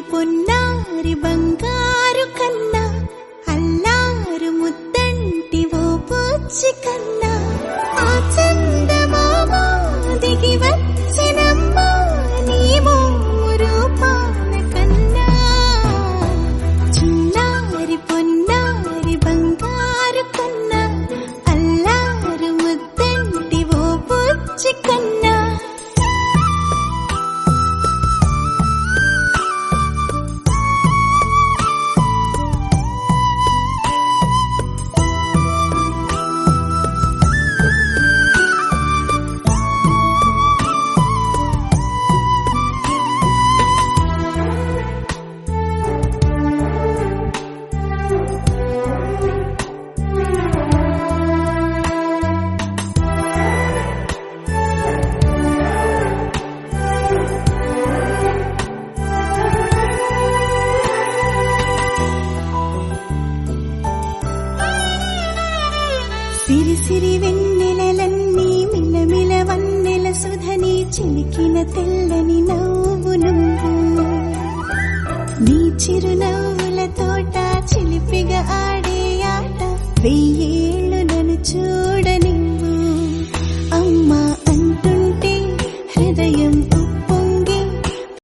పొన్నారి బంగారు కన్నా అల్లారు ముద్దంటి ఓ పూచి కన్నా ఆ చందమామ దిగి వచ్చినమ్మా నీ రూపాన కన్నా చిన్నారి పొన్నారి బంగారు కన్నా అల్లారు ముద్దంటి ఓ పూచి కన్నా సిరి సిరి వెన్నెలలన్నీ మిలమిల వన్నెల సుధని చిలికిన తెల్లని నవ్వు నువ్వు నీ చిరునవ్వుల తోట చిలిపిగా ఆడే ఆట వెయ్యేళ్ళు నన్ను